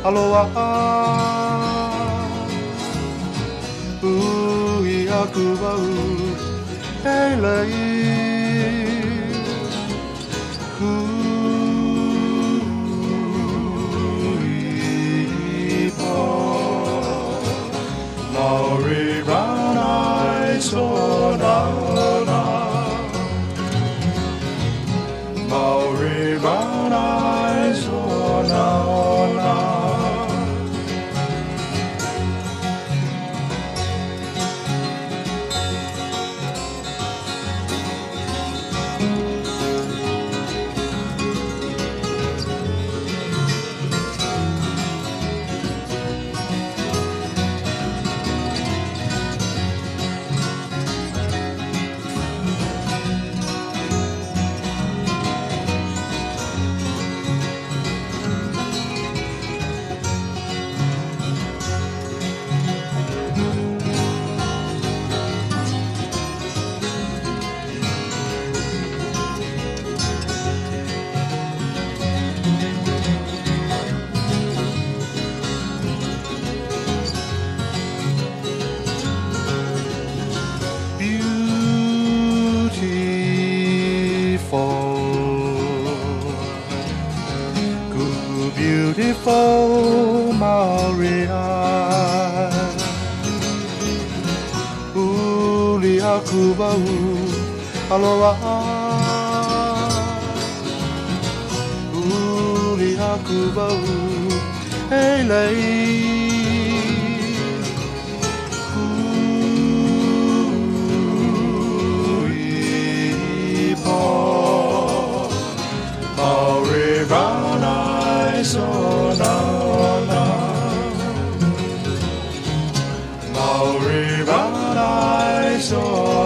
Aloha, ui aku wau, hei lei, hui po, Maori brown eyes o na na, Maori brown eyes o na na. Beautiful Maori eyes, uli aku wau, aloha, uli aku wau, hei lei, hui po, Maori brown eyes o na na, Maori brown eyes o